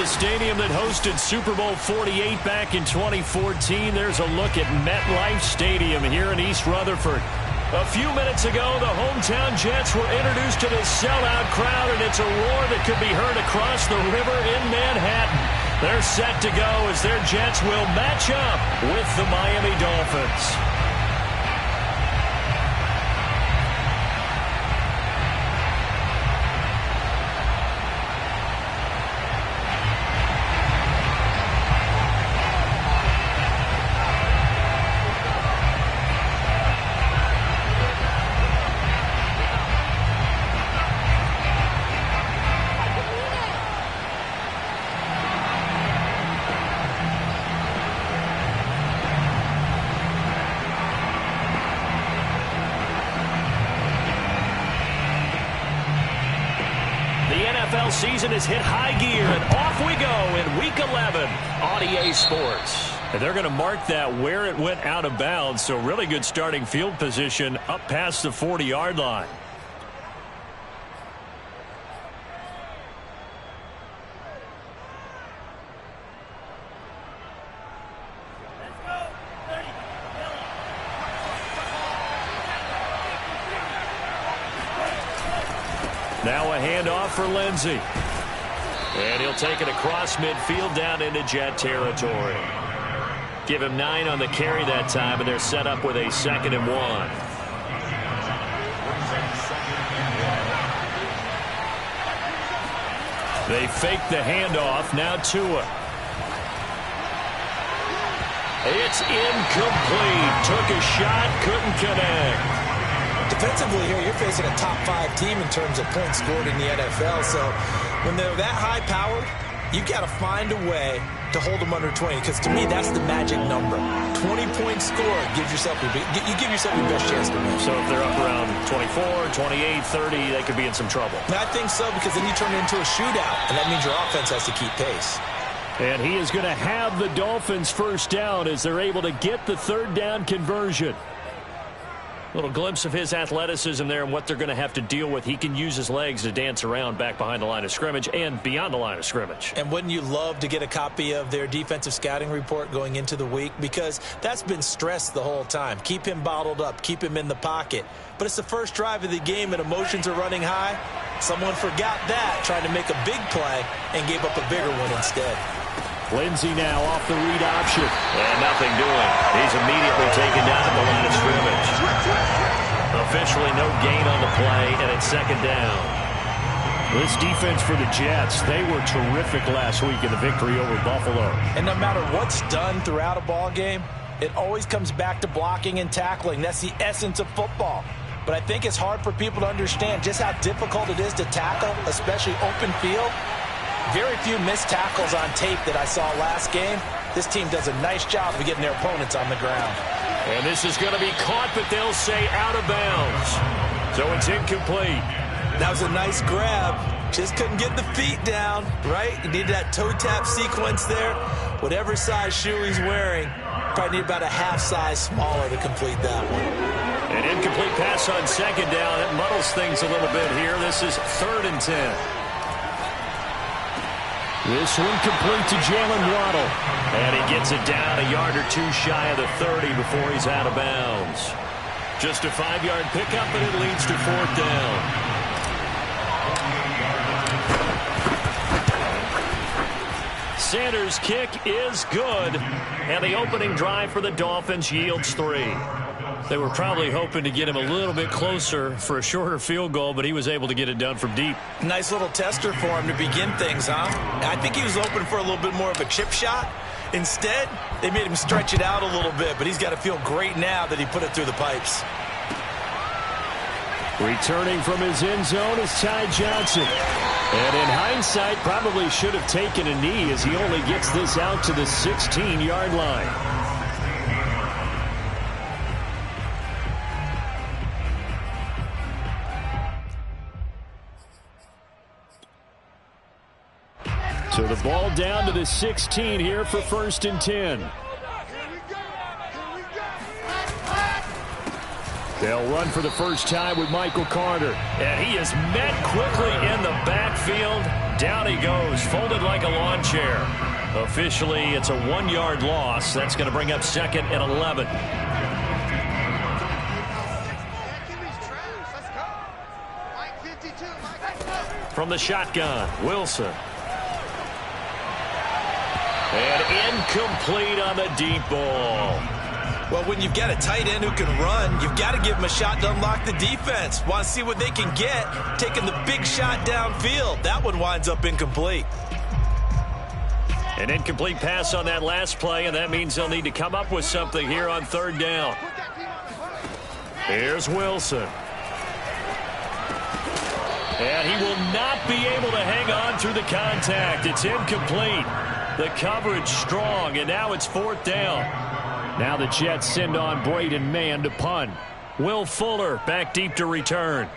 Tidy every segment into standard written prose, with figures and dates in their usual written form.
stadium that hosted Super Bowl 48 back in 2014. There's a look at MetLife Stadium here in East Rutherford. A few minutes ago, the hometown Jets were introduced to this sellout crowd, and it's a roar that could be heard across the river in Manhattan. They're set to go as their Jets will match up with the Miami Dolphins. Season has hit high gear, and off we go in Week 11 on EA Sports. And they're going to mark that where it went out of bounds, so really good starting field position up past the 40-yard line. Now a handoff for Lindsay. And he'll take it across midfield down into Jet territory. Give him 9 on the carry that time, and they're set up with a 2nd and 1. They fake the handoff. Now Tua. It's incomplete. Took a shot, couldn't connect. Defensively here, you're facing a top 5 team in terms of points scored in the NFL. So when they're that high-powered, you got to find a way to hold them under 20. Because to me, that's the magic number. 20 points scored gives yourself you give yourself your best chance to win. So if they're up around 24, 28, 30, they could be in some trouble. And I think so, because then you turn it into a shootout, and that means your offense has to keep pace. And he is going to have the Dolphins first down as they're able to get the 3rd down conversion. Little glimpse of his athleticism there and what they're going to have to deal with. He can use his legs to dance around back behind the line of scrimmage and beyond the line of scrimmage. And wouldn't you love to get a copy of their defensive scouting report going into the week? Because that's been stressed the whole time. Keep him bottled up. Keep him in the pocket. But it's the first drive of the game and emotions are running high. Someone forgot that, trying to make a big play, and gave up a bigger one instead. Lindsay now off the read option. And nothing doing. He's immediately taken down at the line of scrimmage. Officially no gain on the play, and it's 2nd down. This defense for the Jets, they were terrific last week in the victory over Buffalo. And no matter what's done throughout a ball game, it always comes back to blocking and tackling. That's the essence of football. But I think it's hard for people to understand just how difficult it is to tackle, especially open field. Very few missed tackles on tape that I saw last game. This team does a nice job of getting their opponents on the ground. And this is going to be caught, but they'll say out of bounds. So it's incomplete. That was a nice grab. Just couldn't get the feet down, right? You need that toe tap sequence there. Whatever size shoe he's wearing, probably need about a half size smaller to complete that one. An incomplete pass on 2nd down. It muddles things a little bit here. This is 3rd and 10. This one complete to Jalen Waddle. And he gets it down a yard or 2 shy of the 30 before he's out of bounds. Just a 5-yard pickup, and it leads to 4th down. Sanders' kick is good. And the opening drive for the Dolphins yields 3. They were probably hoping to get him a little bit closer for a shorter field goal, but he was able to get it done from deep. Nice little tester for him to begin things, huh? I think he was hoping for a little bit more of a chip shot. Instead, they made him stretch it out a little bit, but he's got to feel great now that he put it through the pipes. Returning from his end zone is Ty Johnson. And in hindsight, probably should have taken a knee as he only gets this out to the 16-yard line. So the ball down to the 16 here for 1st and 10. They'll run for the first time with Michael Carter. And he is met quickly in the backfield. Down he goes, folded like a lawn chair. Officially, it's a 1-yard loss. That's going to bring up 2nd and 11. From the shotgun, Wilson. And incomplete on the deep ball. Well, when you've got a tight end who can run, you've got to give him a shot to unlock the defense. Want to see what they can get, taking the big shot downfield. That one winds up incomplete. An incomplete pass on that last play, and that means they'll need to come up with something here on 3rd down. Here's Wilson. And he will not be able to hang on through the contact. It's incomplete. The coverage strong, and now it's 4th down. Now the Jets send on Braden Mann to punt. Will Fuller back deep to return.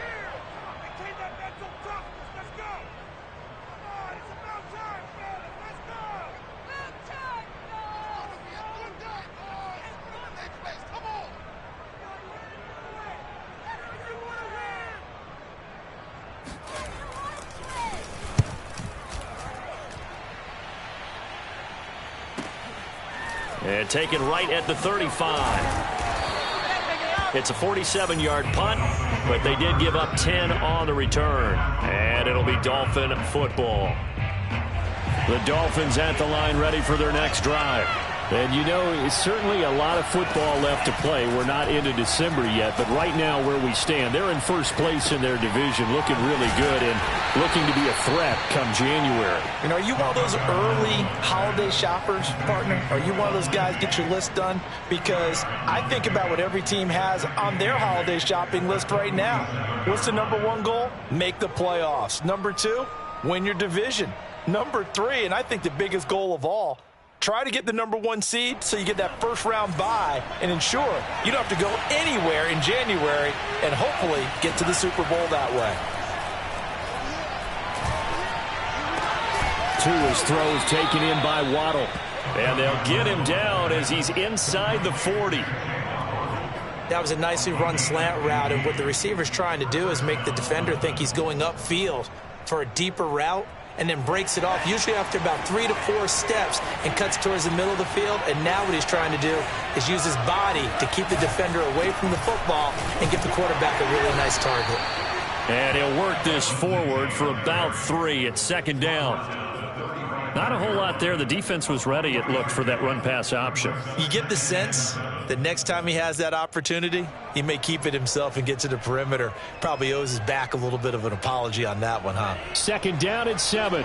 And taken right at the 35. It's a 47-yard punt, but they did give up 10 on the return. And it'll be Dolphin football. The Dolphins at the line ready for their next drive. And, you know, it's certainly a lot of football left to play. We're not into December yet, but right now where we stand, they're in first place in their division, looking really good and looking to be a threat come January. You know, are you one of those early holiday shoppers, partner? Are you one of those guys get your list done? Because I think about what every team has on their holiday shopping list right now. What's the #1 goal? Make the playoffs. #2, win your division. #3, and I think the biggest goal of all, try to get the #1 seed so you get that first-round bye and ensure you don't have to go anywhere in January and hopefully get to the Super Bowl that way. Tua's throws taken in by Waddle. And they'll get him down as he's inside the 40. That was a nicely run slant route, and what the receiver's trying to do is make the defender think he's going upfield for a deeper route, and then breaks it off, usually after about 3 to 4 steps, and cuts towards the middle of the field. And now what he's trying to do is use his body to keep the defender away from the football and give the quarterback a really nice target. And he'll work this forward for about 3 at 2nd down. Not a whole lot there. The defense was ready, it looked, for that run-pass option. You get the sense that next time he has that opportunity, he may keep it himself and get to the perimeter. Probably owes his back a little bit of an apology on that one, huh? 2nd down at 7.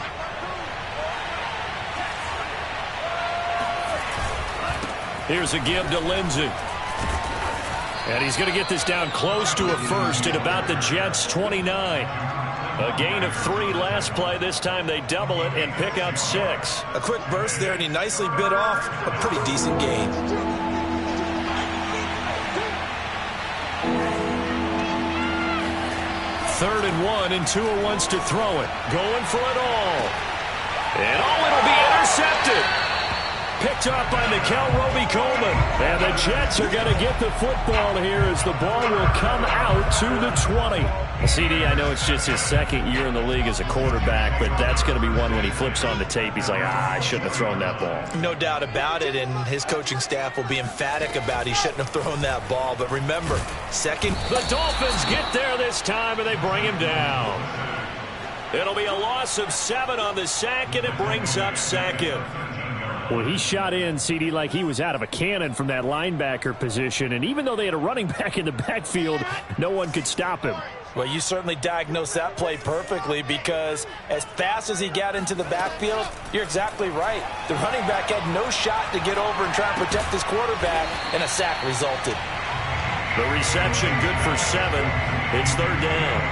Here's a give to Lindsey. And he's going to get this down close to a first at about the Jets' 29. A gain of 3 last play. This time they double it and pick up 6. A quick burst there, and he nicely bit off a pretty decent gain. Third and 1, and Tua wants to throw it. Going for it all. And it'll be intercepted. Picked off by Nikel Roby-Coleman. And the Jets are going to get the football here as the ball will come out to the 20. CD, I know it's just his 2nd year in the league as a quarterback, but that's going to be one when he flips on the tape. He's like, I shouldn't have thrown that ball. No doubt about it, and his coaching staff will be emphatic about he shouldn't have thrown that ball. But remember, the Dolphins get there this time, and they bring him down. It'll be a loss of 7 on the sack, and it brings up 2nd. Well, he shot in, CD, like he was out of a cannon from that linebacker position. And even though they had a running back in the backfield, no one could stop him. Well, you certainly diagnosed that play perfectly, because as fast as he got into the backfield, you're exactly right. The running back had no shot to get over and try and protect his quarterback, and a sack resulted. The reception good for 7. It's 3rd down.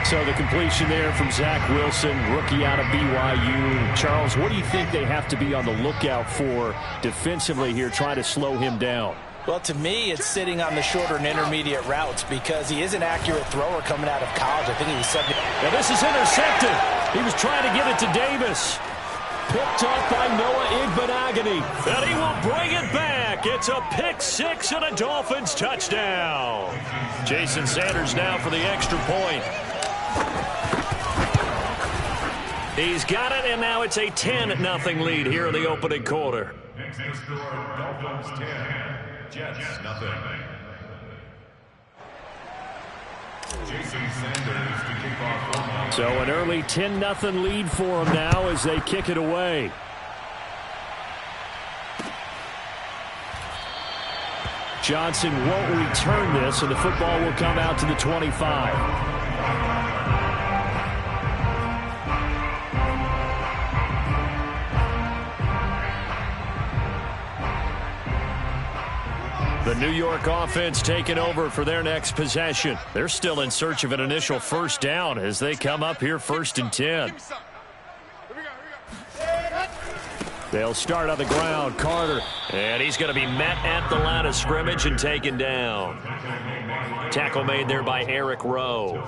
So the completion there from Zach Wilson, rookie out of BYU. Charles, what do you think they have to be on the lookout for defensively here, trying to slow him down? Well, to me, it's sitting on the shorter and intermediate routes, because he is an accurate thrower coming out of college. I think he was 70. And this is intercepted. He was trying to give it to Davis. Picked off by Noah Igbenogany. And he will bring it back. back. It's a pick six and a Dolphins touchdown. Jason Sanders now for the extra point. He's got it, and now it's a 10-0 lead here in the opening quarter. Next score, Dolphins 10, Jets nothing. Jason Sanders to kick off. So an early 10-0 lead for them now as they kick it away. Johnson won't return this, and the football will come out to the 25. The New York offense taking over for their next possession. They're still in search of an initial first down as they come up here 1st and 10. They'll start on the ground. Carter. And he's going to be met at the line of scrimmage and taken down. Tackle made there by Eric Rowe.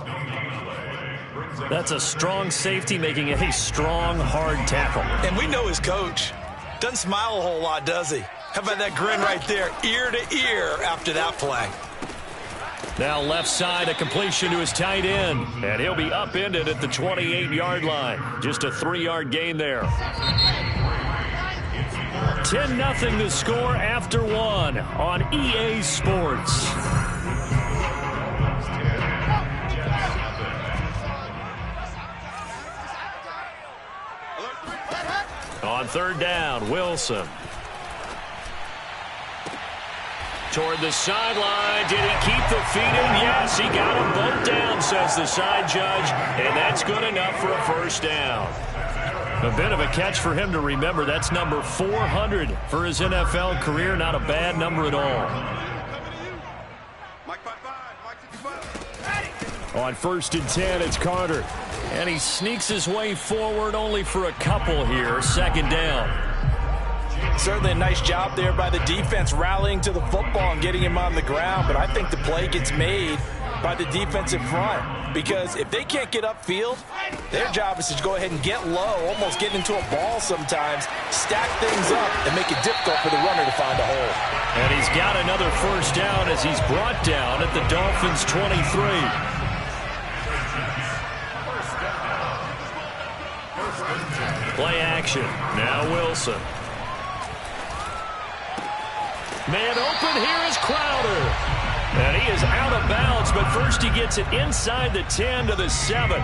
That's a strong safety making a strong, hard tackle. And we know his coach. Doesn't smile a whole lot, does he? How about that grin right there, ear to ear after that play? Now left side, a completion to his tight end. And he'll be upended at the 28-yard line. Just a 3-yard gain there. 10-0 the score after 1 on EA Sports. On 3rd down, Wilson. Toward the sideline. Did he keep the feet in? Yes, he got them both down, says the side judge. And that's good enough for a first down. A bit of a catch for him to remember. That's number 400 for his NFL career. Not a bad number at all. On 1st and 10, it's Carter. And he sneaks his way forward only for a couple here. 2nd down. Certainly a nice job there by the defense rallying to the football and getting him on the ground. But I think the play gets made by the defensive front. Because if they can't get upfield, their job is to go ahead and get low, almost get into a ball sometimes, stack things up, and make it difficult for the runner to find a hole. And he's got another first down as he's brought down at the Dolphins' 23. Play action. Now Wilson. Man open, here is Crowder. And he is out of bounds, but first he gets it inside the 10 to the 7.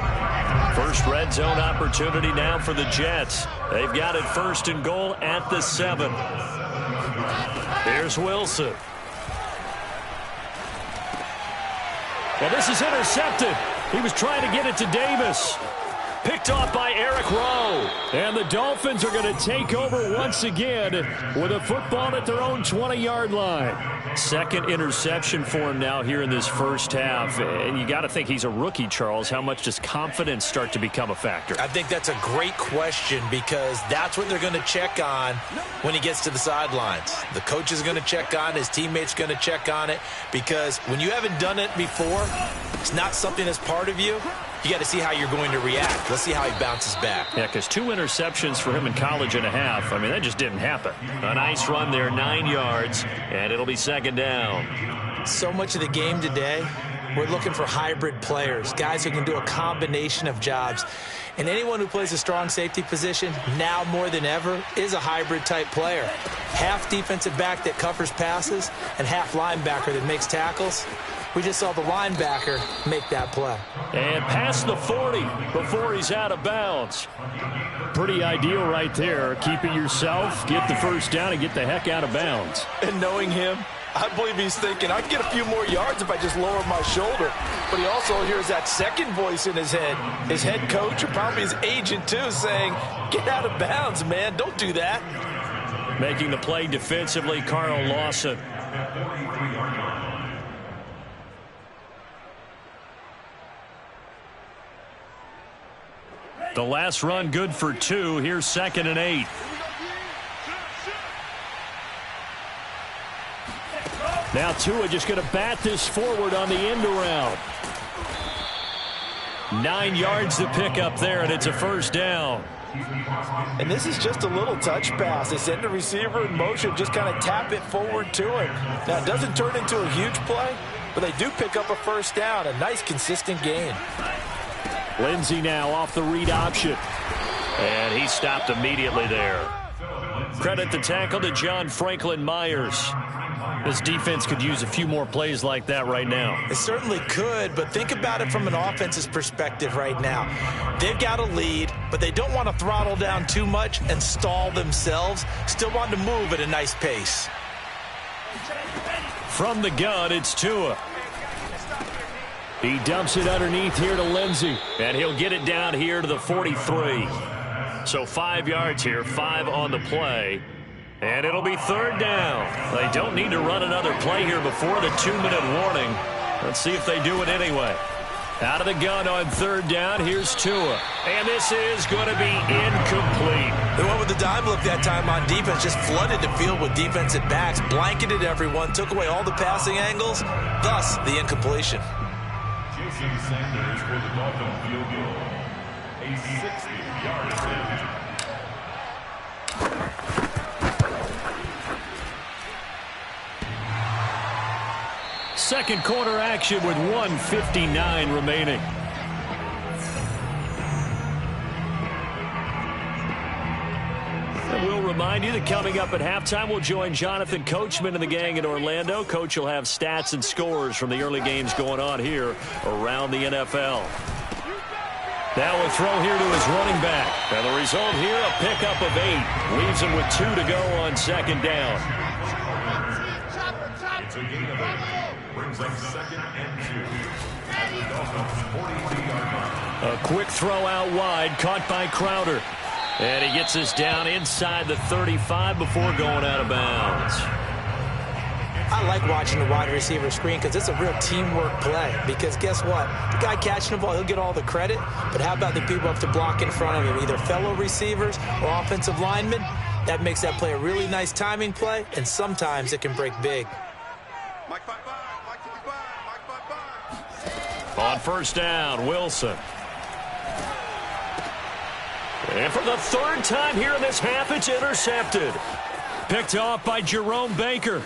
First red zone opportunity now for the Jets. They've got it 1st and goal at the 7. Here's Wilson. Well, this is intercepted. He was trying to get it to Davis. Picked off by Eric Rowe. And the Dolphins are going to take over once again with a football at their own 20-yard line. 2nd interception for him now here in this first half. And you got to think he's a rookie, Charles. How much does confidence start to become a factor? I think that's a great question because that's what they're going to check on when he gets to the sidelines. The coach is going to check on it. His teammates going to check on it because when you haven't done it before, it's not something that's part of you. You got to see how you're going to react. Let's see how he bounces back. Yeah, because 2 interceptions for him in college and a half. I mean, that just didn't happen. A nice run there, 9 yards, and it'll be 2nd down. So much of the game today, we're looking for hybrid players, guys who can do a combination of jobs. And anyone who plays a strong safety position, now more than ever, is a hybrid-type player. Half defensive back that covers passes and half linebacker that makes tackles. We just saw the linebacker make that play. And past the 40 before he's out of bounds. Pretty ideal right there. Keep it yourself, get the first down, and get the heck out of bounds. And knowing him, I believe he's thinking, I can get a few more yards if I just lower my shoulder. But he also hears that second voice in his head. His head coach, or probably his agent too, saying, get out of bounds, man. Don't do that. Making the play defensively, Carl Lawson. The last run good for 2. Here's 2nd and 8. Now Tua just going to bat this forward on the end around. 9 yards to pick up there, and it's a first down. And this is just a little touch pass. They send the receiver in motion, just kind of tap it forward to him. Now, it doesn't turn into a huge play, but they do pick up a first down. A nice, consistent gain. Lindsay now off the read option. And he stopped immediately there. Credit the tackle to John Franklin Myers. This defense could use a few more plays like that right now. It certainly could, but think about it from an offense's perspective right now. They've got a lead, but they don't want to throttle down too much and stall themselves. Still want to move at a nice pace. From the gun, it's Tua. He dumps it underneath here to Lindsay, and he'll get it down here to the 43. So 5 yards here, 5 on the play. And it'll be third down. They don't need to run another play here before the 2-minute warning. Let's see if they do it anyway. Out of the gun on third down, here's Tua. And this is going to be incomplete. They went with the dime look that time on defense, just flooded the field with defensive backs, blanketed everyone, took away all the passing angles, thus the incompletion. Jason Sanders for the Dolphin field goal. A 60-yard attempt. Second quarter action with 1:59 remaining. And we'll remind you that coming up at halftime, we'll join Jonathan Coachman and the gang in Orlando. Coach will have stats and scores from the early games going on here around the NFL. Now a throw here to his running back. And the result here, a pickup of 8. Leaves him with 2 to go on second down. It's a gain of 8. Brings up second and 2. At the Dolphins' 42-yard line. A quick throw out wide, caught by Crowder. And he gets us down inside the 35 before going out of bounds. I like watching the wide receiver screen because it's a real teamwork play. Because guess what? The guy catching the ball, he'll get all the credit. But how about the people up to block in front of him? Either fellow receivers or offensive linemen. That makes that play a really nice timing play. And sometimes it can break big. On first down, Wilson. And for the third time here in this half, it's intercepted. Picked off by Jerome Baker.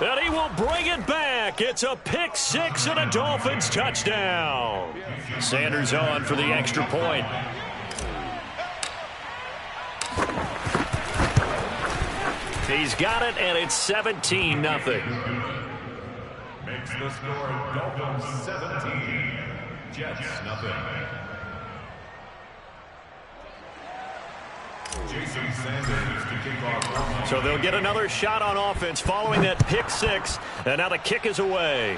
And he will bring it back. It's a pick 6 and a Dolphins touchdown. Sanders on for the extra point. He's got it, and it's 17-0. Makes the score Dolphins 17. Jets nothing. Jason Sanders to kick off. So they'll get another shot on offense following that pick 6, and now the kick is away.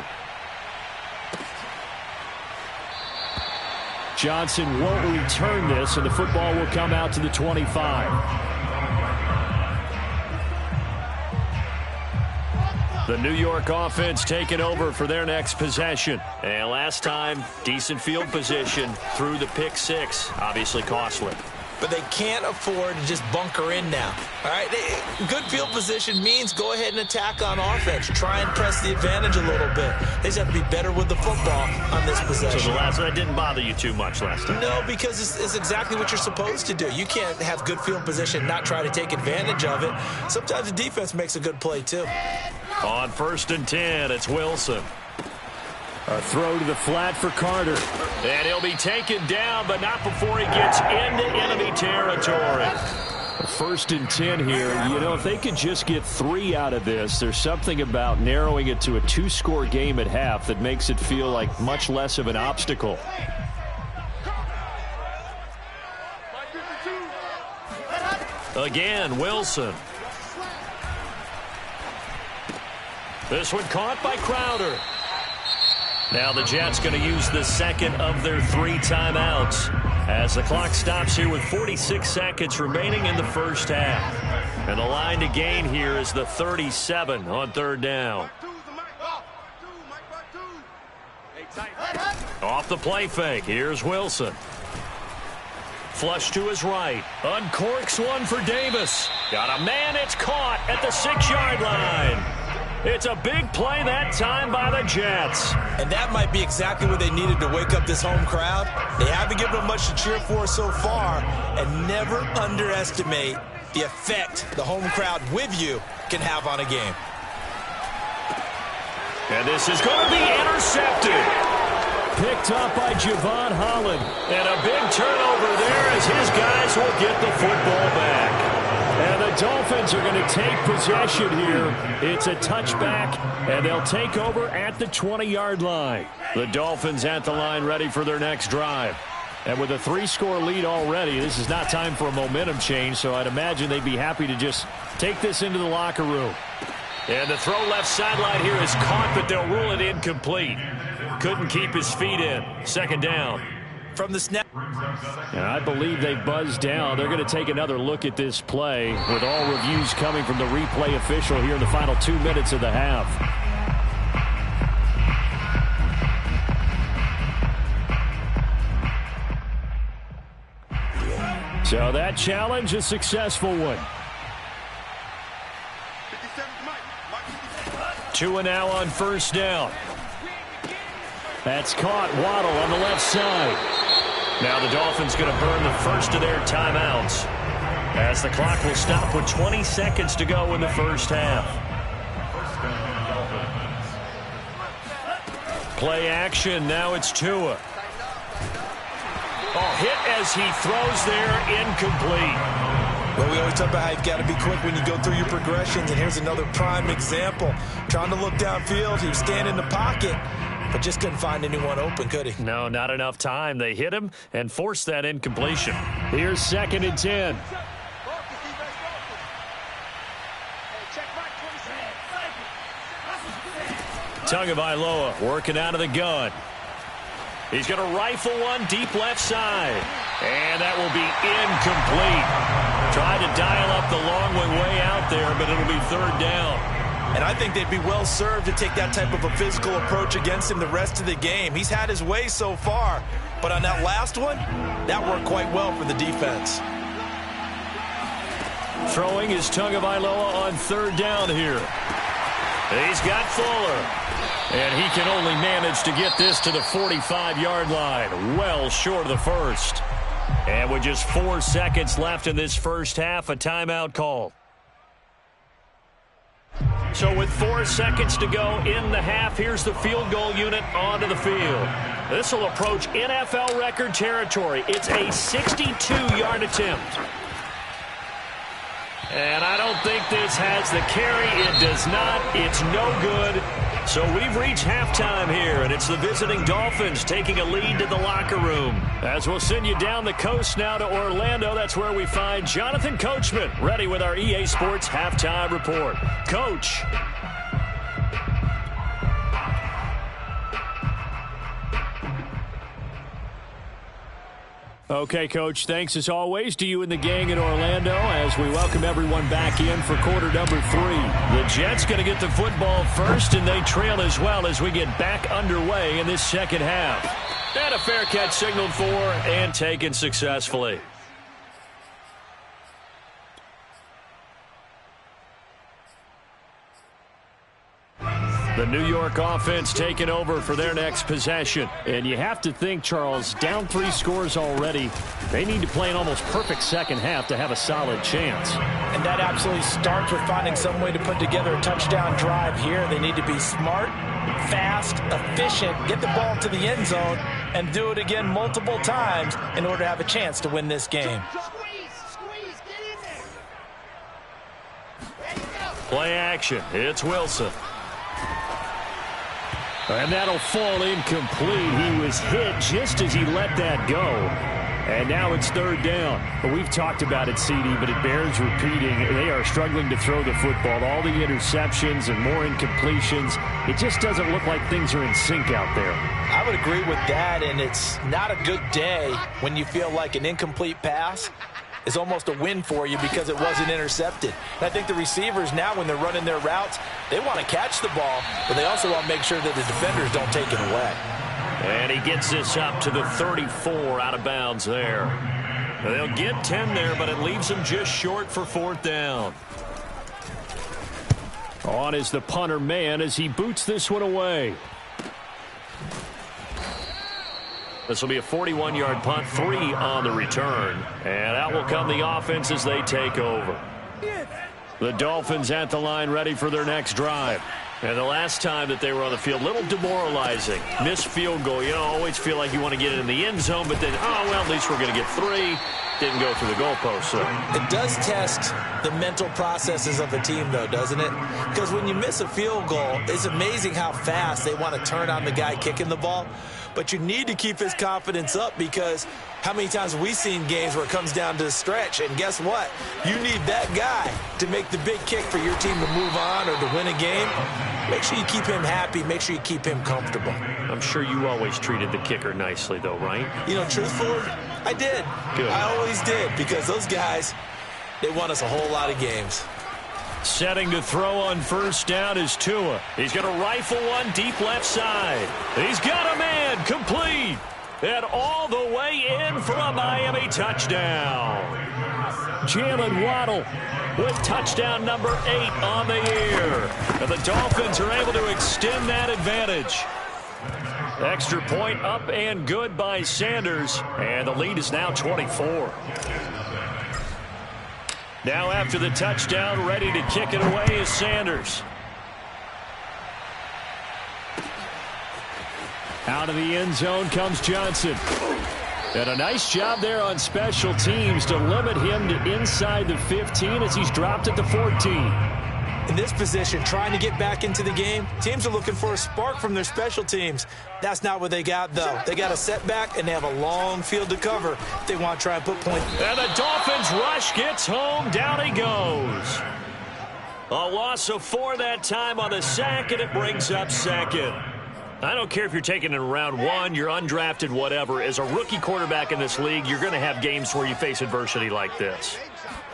Johnson won't return this, and the football will come out to the 25. The New York offense taking over for their next possession. And last time, decent field position through the pick 6. Obviously costly. But they can't afford to just bunker in now. All right, good field position means go ahead and attack on offense. Try and press the advantage a little bit. They just have to be better with the football on this possession. So the last one didn't bother you too much last time? No, because it's exactly what you're supposed to do. You can't have good field position and not try to take advantage of it. Sometimes the defense makes a good play, too. On first and 10, it's Wilson. A throw to the flat for Carter. And he'll be taken down, but not before he gets into enemy territory. First and 10 here. You know, if they could just get 3 out of this, there's something about narrowing it to a 2-score game at half that makes it feel like much less of an obstacle. Again, Wilson. This one caught by Crowder. Now the Jets going to use the second of their 3 timeouts as the clock stops here with 46 seconds remaining in the first half. And the line to gain here is the 37 on third down. Off the play fake, here's Wilson. Flush to his right. Uncorks one for Davis. Got a man, it's caught at the 6-yard line. It's a big play that time by the Jets. And that might be exactly what they needed to wake up this home crowd. They haven't given them much to cheer for so far, and never underestimate the effect the home crowd with you can have on a game. And this is going to be intercepted. Picked up by Javon Holland. And a big turnover there as his guys will get the football back. And the Dolphins are going to take possession here. It's a touchback, and they'll take over at the 20-yard line. The Dolphins at the line ready for their next drive. And with a 3-score lead already, this is not time for a momentum change, so I'd imagine they'd be happy to just take this into the locker room. And the throw left sideline here is caught, but they'll rule it incomplete. Couldn't keep his feet in. Second down. From the snap. And I believe they buzzed down. They're going to take another look at this play with all reviews coming from the replay official here in the final 2 minutes of the half. So that challenge, a successful one. 2 now on first down. That's caught. Waddle on the left side. Now the Dolphins going to burn the first of their timeouts as the clock will stop with 20 seconds to go in the first half. Play action. Now it's Tua. Oh, hit as he throws there, incomplete. Well, we always talk about how you've got to be quick when you go through your progressions, and here's another prime example. Trying to look downfield, he was standing in the pocket, but just couldn't find anyone open, could he? No, not enough time. They hit him and forced that incompletion. Here's 2nd and 10. Tagovailoa working out of the gun. He's going to rifle one deep left side. And that will be incomplete. Tried to dial up the long way out there, but it'll be 3rd down. And I think they'd be well served to take that type of a physical approach against him the rest of the game. He's had his way so far, but on that last one, that worked quite well for the defense. Throwing is Tagovailoa on 3rd down here. He's got Fuller. And he can only manage to get this to the 45-yard line. Well short of the first. And with just 4 seconds left in this first half, a timeout call. So with 4 seconds to go in the half, here's the field goal unit onto the field. This will approach NFL record territory. It's a 62-yard attempt. And I don't think this has the carry. It does not. It's no good. So we've reached halftime here, and it's the visiting Dolphins taking a lead to the locker room. As we'll send you down the coast now to Orlando, that's where we find Jonathan Coachman, ready with our EA Sports Halftime Report. Coach. Okay, Coach, thanks as always to you and the gang in Orlando as we welcome everyone back in for quarter number 3. The Jets going to get the football first, and they trail as well as we get back underway in this second half. And a fair catch signaled for and taken successfully. The New York offense taking over for their next possession. And you have to think, Charles, down 3 scores already. They need to play an almost perfect second half to have a solid chance. And that absolutely starts with finding some way to put together a touchdown drive here. They need to be smart, fast, efficient, get the ball to the end zone, and do it again multiple times in order to have a chance to win this game. Play action. It's Wilson. And that'll fall incomplete. He was hit just as he let that go. And now it's 3rd down. But we've talked about it, CD, but it bears repeating. They are struggling to throw the football. All the interceptions and more incompletions. It just doesn't look like things are in sync out there. I would agree with that, and it's not a good day when you feel like an incomplete pass is almost a win for you because it wasn't intercepted. And I think the receivers now, when they're running their routes, they want to catch the ball, but they also want to make sure that the defenders don't take it away. And he gets this up to the 34 out of bounds there. They'll get 10 there, but it leaves them just short for 4th down. On is the punter man as he boots this one away. This will be a 41-yard punt, 3 on the return. And out will come the offense as they take over. The Dolphins at the line ready for their next drive. And the last time that they were on the field, a little demoralizing. Missed field goal. You know, always feel like you want to get it in the end zone, but then, oh, well, at least we're going to get 3. Didn't go through the goalpost. So it does test the mental processes of a team, though, doesn't it? Because when you miss a field goal, it's amazing how fast they want to turn on the guy kicking the ball. But you need to keep his confidence up, because how many times have we seen games where it comes down to the stretch? And guess what? You need that guy to make the big kick for your team to move on or to win a game. Make sure you keep him happy. Make sure you keep him comfortable. I'm sure you always treated the kicker nicely, though, right? You know, truthfully, I did. Good. I always did, because those guys, they won us a whole lot of games. Setting to throw on first down is Tua. He's going to rifle one deep left side. He's got a man complete. And all the way in for a Miami touchdown. Jalen Waddle with touchdown number 8 on the year. And the Dolphins are able to extend that advantage. Extra point up and good by Sanders. And the lead is now 24. Now after the touchdown, ready to kick it away is Sanders. Out of the end zone comes Johnson. And a nice job there on special teams to limit him to inside the 15 as he's dropped at the 14. In this position, trying to get back into the game, teams are looking for a spark from their special teams. That's not what they got, though. They got a setback, and they have a long field to cover if they want to try and put points. And the Dolphins rush gets home. Down he goes. A loss of 4 that time on the sack, and it brings up second. I don't care if you're taking it in round 1, you're undrafted, whatever. As a rookie quarterback in this league, you're going to have games where you face adversity like this.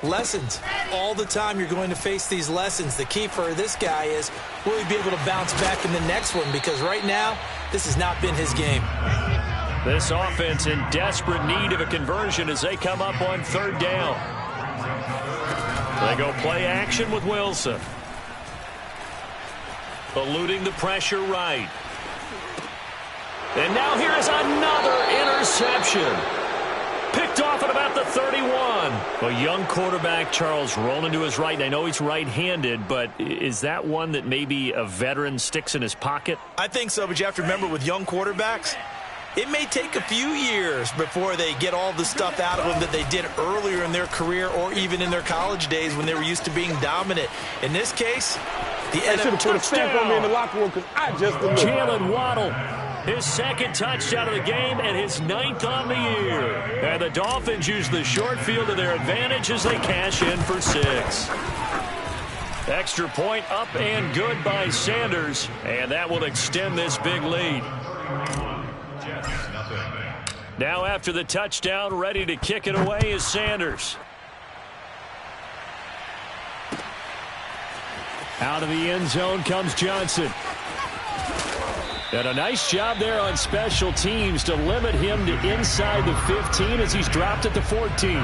Lessons. All the time you're going to face these lessons. The key for this guy is, will he be able to bounce back in the next one? Because right now, this has not been his game. This offense in desperate need of a conversion as they come up on third down. They go play action with Wilson. Eluding the pressure right. And now here is another interception. Picked off at about the 31. A young quarterback, Charles, rolling to his right. I know he's right-handed, but is that one that maybe a veteran sticks in his pocket? I think so, but you have to remember with young quarterbacks, it may take a few years before they get all the stuff out of them that they did earlier in their career or even in their college days when they were used to being dominant. In this case, the NFL touchdown. In the locker room because I just Jalen Waddle. His second touchdown of the game and his 9th on the year. And the Dolphins use the short field to their advantage as they cash in for 6. Extra point up and good by Sanders. And that will extend this big lead. Now after the touchdown, ready to kick it away is Sanders. Out of the end zone comes Johnson. And a nice job there on special teams to limit him to inside the 15 as he's dropped at the 14.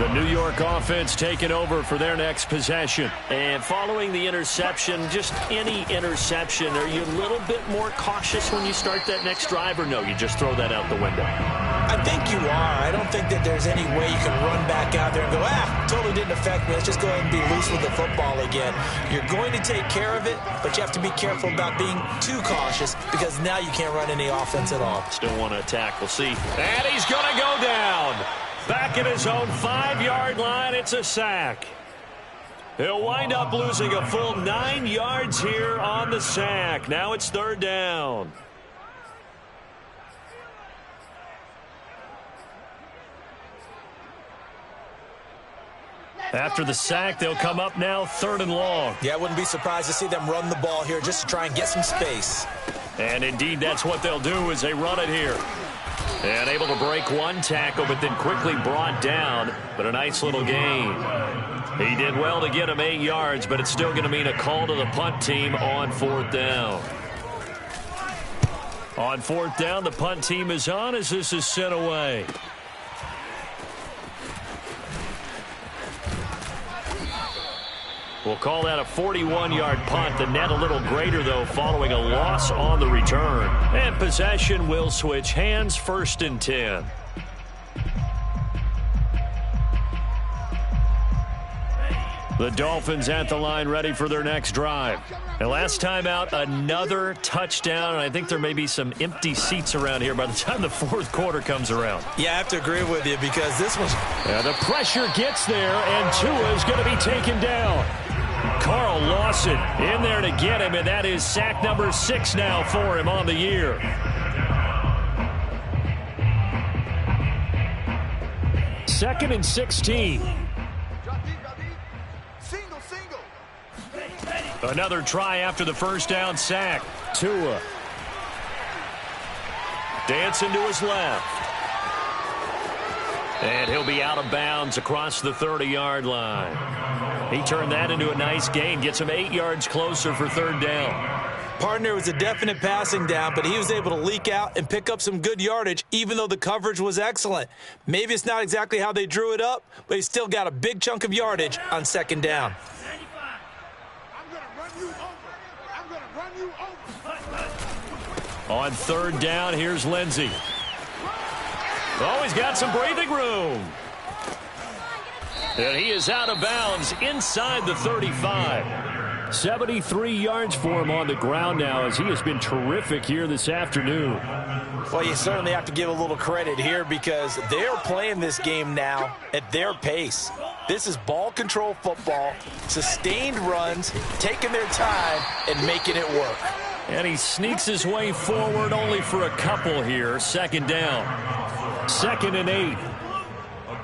The New York offense taking over for their next possession. And following the interception, just any interception, are you a little bit more cautious when you start that next drive, or no, you just throw that out the window? I think you are. I don't think that there's any way you can run back out there and go, totally didn't affect me. Let's just go ahead and be loose with the football again. You're going to take care of it, but you have to be careful about being too cautious because now you can't run any offense at all. Still want to attack. We'll see. And he's going to go down. Back at his own 5-yard line, it's a sack. He'll wind up losing a full 9 yards here on the sack. Now it's third down. After the sack, they'll come up now 3rd and long. Yeah, I wouldn't be surprised to see them run the ball here just to try and get some space. And indeed, that's what they'll do as they run it here. And able to break one tackle, but then quickly brought down. But a nice little gain. He did well to get him 8 yards, but it's still going to mean a call to the punt team on 4th down. On 4th down, the punt team is on as this is sent away. We'll call that a 41-yard punt. The net a little greater, though, following a loss on the return. And possession will switch hands, 1st and 10. The Dolphins at the line ready for their next drive. And last time out, another touchdown. And I think there may be some empty seats around here by the time the 4th quarter comes around. Yeah, I have to agree with you because this was... Yeah, the pressure gets there, and Tua is going to be taken down. Carl Lawson in there to get him, and that is sack number 6 now for him on the year. Second and 16. Another try after the first down sack. Tua dancing to his left. And he'll be out of bounds across the 30-yard line. He turned that into a nice gain. Gets him 8 yards closer for 3rd down. Partner was a definite passing down, but he was able to leak out and pick up some good yardage, even though the coverage was excellent. Maybe it's not exactly how they drew it up, but he still got a big chunk of yardage on 2nd down. On 3rd down, here's Lindsey. Oh, he's got some breathing room. And he is out of bounds inside the 35. 73 yards for him on the ground now as he has been terrific here this afternoon. Well, you certainly have to give a little credit here because they're playing this game now at their pace. This is ball control football, sustained runs, taking their time and making it work. And he sneaks his way forward only for a couple here. 2nd down. 2nd and 8. A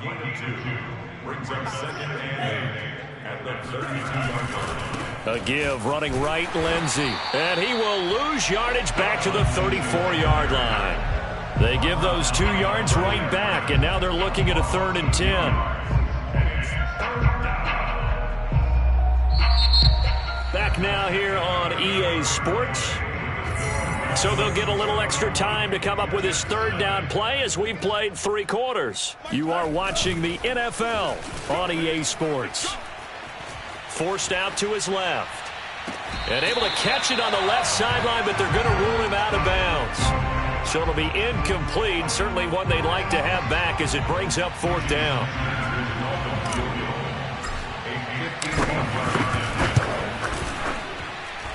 gain of 2 brings up 2nd and 8 at the 32-yard line. A give running right, Lindsey. And he will lose yardage back to the 34-yard line. They give those 2 yards right back, and now they're looking at a 3rd and 10. Back now here on EA Sports. So they'll get a little extra time to come up with his 3rd down play as we've played 3 quarters. You are watching the NFL on EA Sports. Forced out to his left. And able to catch it on the left sideline, but they're going to rule him out of bounds. So it'll be incomplete. Certainly one they'd like to have back as it brings up 4th down.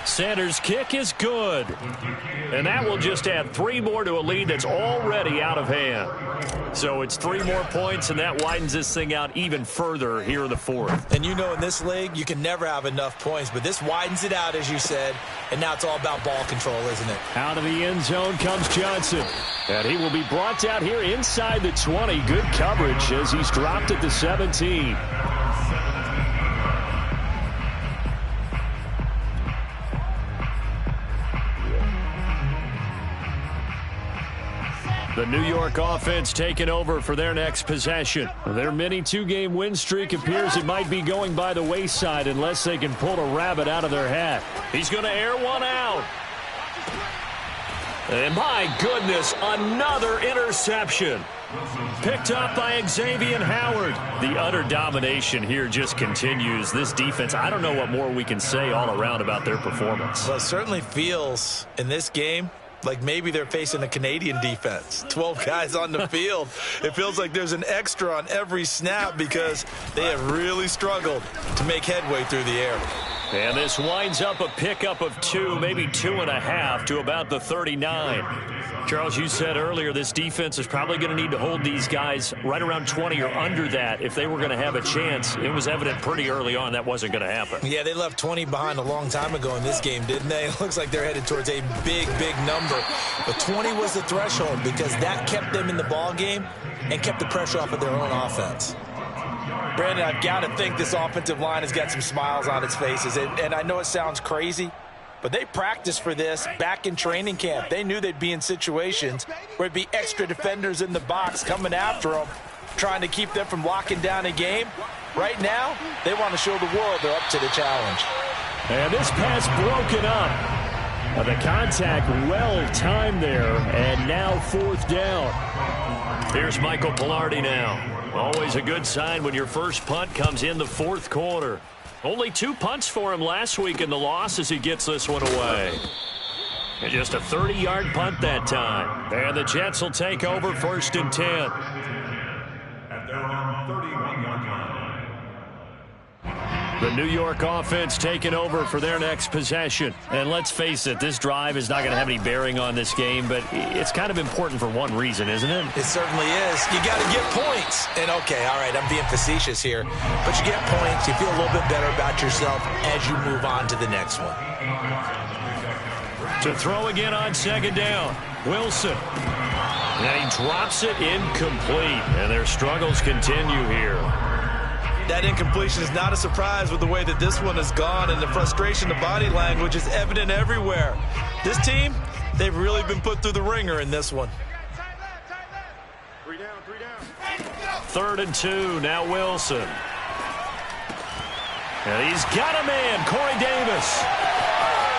Sanders' kick is good. And that will just add 3 more to a lead that's already out of hand. So it's 3 more points, and that widens this thing out even further here in the 4th. And you know in this league, you can never have enough points, but this widens it out, as you said, and now it's all about ball control, isn't it? Out of the end zone comes Johnson. And he will be brought out here inside the 20. Good coverage as he's dropped at the 17. The New York offense taking over for their next possession. Their mini 2-game win streak appears it might be going by the wayside unless they can pull a rabbit out of their hat. He's going to air one out. And my goodness, another interception. Picked up by Xavier Howard. The utter domination here just continues. This defense, I don't know what more we can say all around about their performance. Well, it certainly feels in this game like maybe they're facing a Canadian defense. 12 guys on the field. It feels like there's an extra on every snap because they have really struggled to make headway through the air. And this winds up a pickup of 2, maybe 2.5 to about the 39. Charles, you said earlier this defense is probably going to need to hold these guys right around 20 or under that if they were going to have a chance. It was evident pretty early on that wasn't going to happen. Yeah, they left 20 behind a long time ago in this game, didn't they? It looks like they're headed towards a big, big number. But 20 was the threshold because that kept them in the ball game and kept the pressure off of their own offense. Brandon, I've got to think this offensive line has got some smiles on its faces. And I know it sounds crazy, but they practiced for this back in training camp. They knew they'd be in situations where it'd be extra defenders in the box coming after them, trying to keep them from locking down a game. Right now, they want to show the world they're up to the challenge. And this pass broken up. The contact well-timed there, and now 4th down. Here's Michael Pilardi now. Always a good sign when your first punt comes in the 4th quarter. Only 2 punts for him last week in the loss as he gets this one away. And just a 30-yard punt that time. And the Jets will take over 1st and 10. At their own 31-yard line. The New York offense taking over for their next possession. And let's face it, this drive is not going to have any bearing on this game, but it's kind of important for one reason, isn't it? It certainly is. You got to get points. And, okay, all right, I'm being facetious here. But you get points, you feel a little bit better about yourself as you move on to the next one. To throw again on 2nd down, Wilson. And he drops it incomplete. And their struggles continue here. That incompletion is not a surprise with the way that this one has gone, and the frustration, the body language is evident everywhere. This team, they've really been put through the ringer in this one. 3rd and 2, now Wilson. And he's got a man, Corey Davis.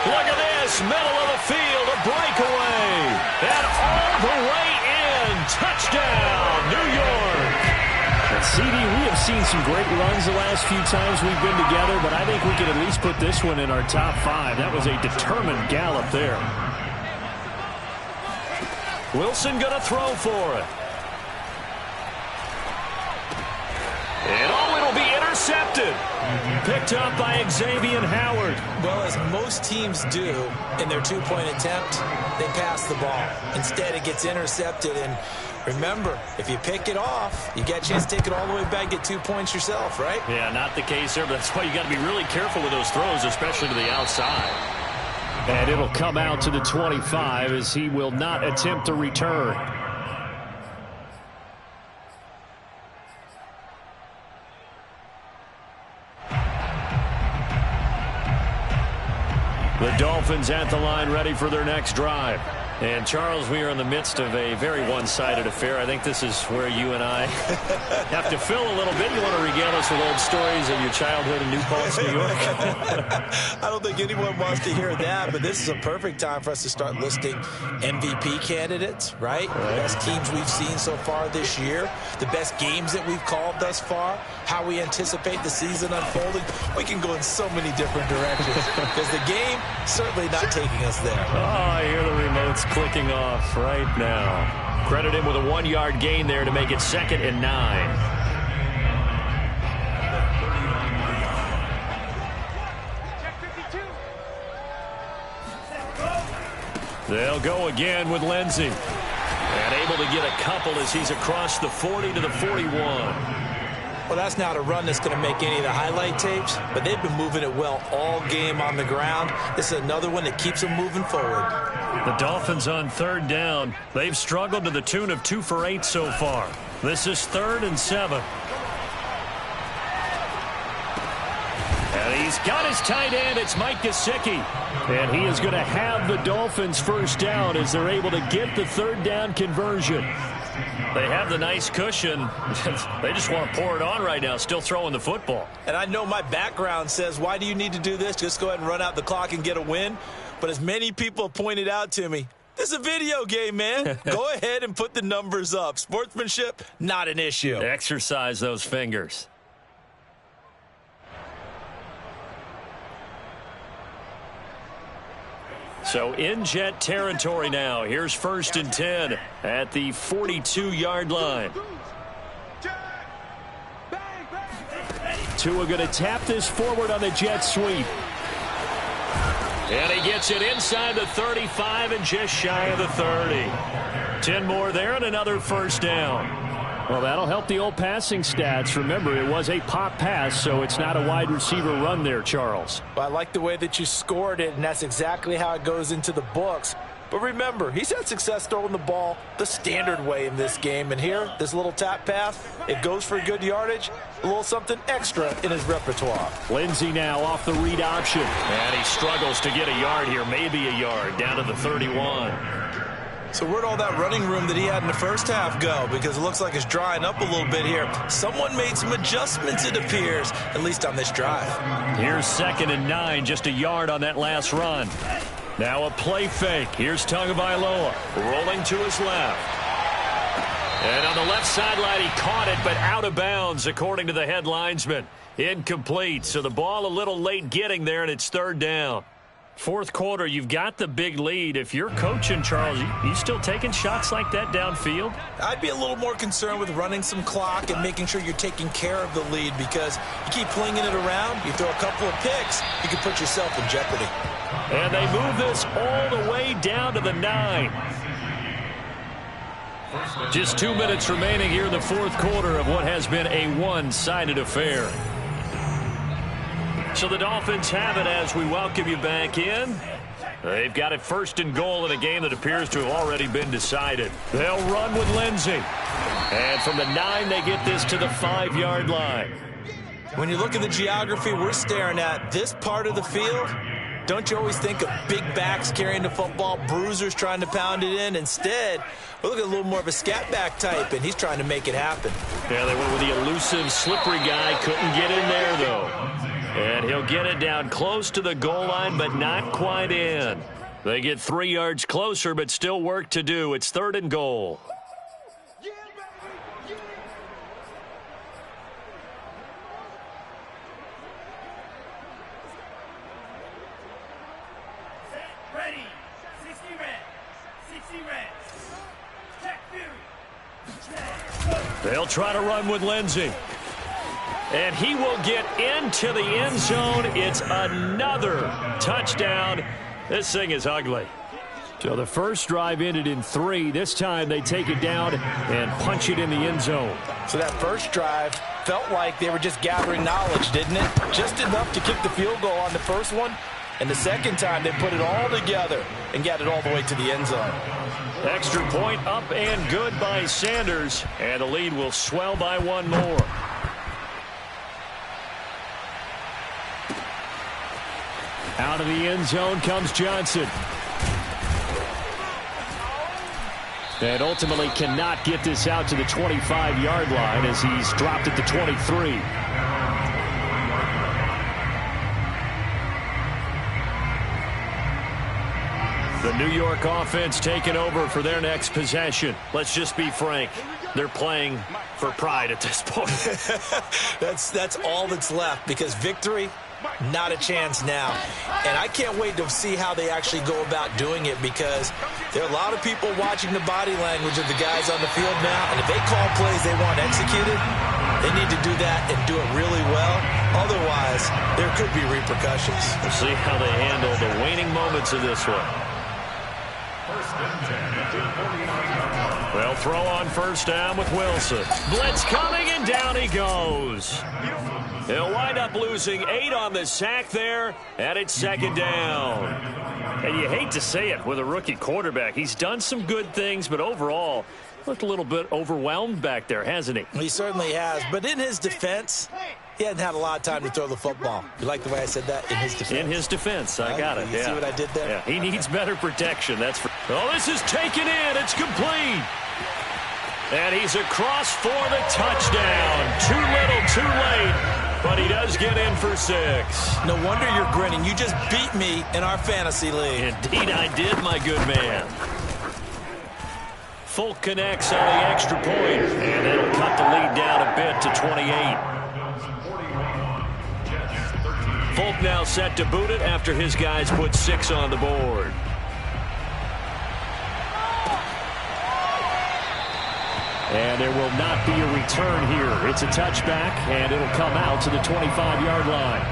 Look at this, middle of the field, a breakaway. And all the way in, touchdown, New York. And CD, we have seen some great runs the last few times we've been together, but I think we can at least put this one in our top 5. That was a determined gallop there. Wilson going to throw for it. And it'll be intercepted. Picked up by Xfl Howard. Well, as most teams do in their 2-point attempt, they pass the ball. Instead, it gets intercepted, and remember, if you pick it off, you get a chance to take it all the way back, get 2 points yourself, right? Yeah, not the case there, but that's why you got to be really careful with those throws, especially to the outside. And it'll come out to the 25 as he will not attempt to return. The Dolphins at the line, ready for their next drive. And, Charles, we are in the midst of a very one-sided affair. I think this is where you and I have to fill a little bit. You want to regale us with old stories of your childhood in New Paltz, New York? I don't think anyone wants to hear that, but this is a perfect time for us to start listing MVP candidates, right? The best teams we've seen so far this year, the best games that we've called thus far, how we anticipate the season unfolding. We can go in so many different directions because the game certainly not taking us there. Oh, I hear the remotes clicking off right now. Credit him with a 1-yard gain there to make it 2nd and 9. They'll go again with Lindsey. And able to get a couple as he's across the 40 to the 41. Well, that's not a run that's going to make any of the highlight tapes, but they've been moving it well all game on the ground. This is another one that keeps them moving forward. The Dolphins on 3rd down. They've struggled to the tune of 2 for 8 so far. This is 3rd and 7. And he's got his tight end. It's Mike Gesicki. And he is going to have the Dolphins 1st down as they're able to get the 3rd down conversion. They have the nice cushion. They just want to pour it on right now, still throwing the football. And I know my background says, why do you need to do this? Just go ahead and run out the clock and get a win. But as many people have pointed out to me, this is a video game, man. Go ahead and put the numbers up. Sportsmanship, not an issue. Exercise those fingers. So in Jet territory now. Here's 1st and 10 at the 42-yard line. Tua going to tap this forward on the jet sweep. And he gets it inside the 35 and just shy of the 30. 10 more there and another 1st down. Well, that'll help the old passing stats. Remember, it was a pop pass, so it's not a wide receiver run there, Charles. Well, I like the way that you scored it, and that's exactly how it goes into the books. But remember, he's had success throwing the ball the standard way in this game. And here, this little tap pass, it goes for good yardage, a little something extra in his repertoire. Lindsey now off the read option. And he struggles to get a yard here, maybe a yard, down to the 31. So where'd all that running room that he had in the first half go? Because it looks like it's drying up a little bit here. Someone made some adjustments, it appears, at least on this drive. Here's 2nd and 9, just a yard on that last run. Now a play fake. Here's Tagovailoa rolling to his left. And on the left sideline, he caught it, but out of bounds, according to the head linesman. Incomplete, so the ball a little late getting there, and it's third down. Fourth quarter, you've got the big lead. If you're coaching, Charles, you still taking shots like that downfield? I'd be a little more concerned with running some clock and making sure you're taking care of the lead, because you keep flinging it around, you throw a couple of picks, you can put yourself in jeopardy. And they move this all the way down to the 9. Just 2 minutes remaining here in the fourth quarter of what has been a one-sided affair. So the Dolphins have it as we welcome you back in. They've got it first and goal in a game that appears to have already been decided. They'll run with Lindsay. And from the 9, they get this to the 5-yard line. When you look at the geography we're staring at, this part of the field, don't you always think of big backs carrying the football, bruisers trying to pound it in? Instead, we look at a little more of a scat back type, and he's trying to make it happen. Yeah, they went with the elusive, slippery guy. Couldn't get in there, though. And he'll get it down close to the goal line, but not quite in. They get 3 yards closer, but still work to do. It's third and goal. Ready. 60 red. 60 red. They'll try to run with Lindsay. And he will get into the end zone. It's another touchdown. This thing is ugly. So the first drive ended in 3. This time they take it down and punch it in the end zone. So that first drive felt like they were just gathering knowledge, didn't it? Just enough to kick the field goal on the first one. And the second time they put it all together and got it all the way to the end zone. Extra point up and good by Sanders. And the lead will swell by 1 more. Out of the end zone comes Johnson. And ultimately cannot get this out to the 25-yard line as he's dropped at the 23. The New York offense taking over for their next possession. Let's just be frank. They're playing for pride at this point. That's all that's left, because victory, not a chance now. And I can't wait to see how they actually go about doing it, because there are a lot of people watching the body language of the guys on the field now, and if they call plays they want executed, they need to do that and do it really well. Otherwise, there could be repercussions. We'll see how they handle the waning moments of this one. They'll throw on first down with Wilson. Blitz coming, and down he goes. He'll wind up losing 8 on the sack there, and it's second down. And you hate to say it with a rookie quarterback. He's done some good things, but overall, looked a little bit overwhelmed back there, hasn't he? He certainly has. But in his defense, he hasn't had a lot of time to throw the football. You like the way I said that? In his defense. In his defense. I got it. You see what I did there? Yeah, he needs better protection. That's for. Oh, this is taken in. It's complete. And he's across for the touchdown. Too little, too late. But he does get in for 6. No wonder you're grinning. You just beat me in our fantasy league. Indeed I did, my good man. Folk connects on the extra point, and it'll cut the lead down a bit to 28. Folk now set to boot it after his guys put 6 on the board. And there will not be a return here. It's a touchback, and it'll come out to the 25-yard line.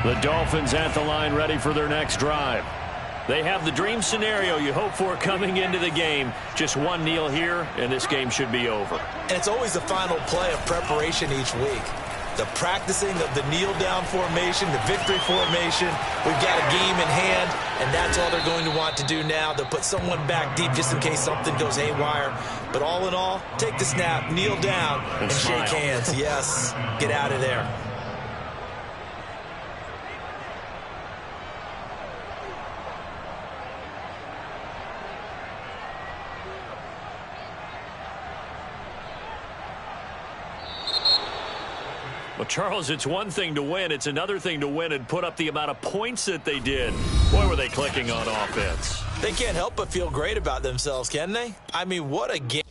The Dolphins at the line ready for their next drive. They have the dream scenario you hope for coming into the game. Just one kneel here, and this game should be over. And it's always the final play of preparation each week. The practicing of the kneel-down formation, the victory formation. We've got a game in hand, and that's all they're going to want to do now. They'll put someone back deep just in case something goes haywire. But all in all, take the snap, kneel down, and shake hands. Yes, get out of there. Well, Charles, it's one thing to win. It's another thing to win and put up the amount of points that they did. Boy, were they clicking on offense. They can't help but feel great about themselves, can they? I mean, what a game.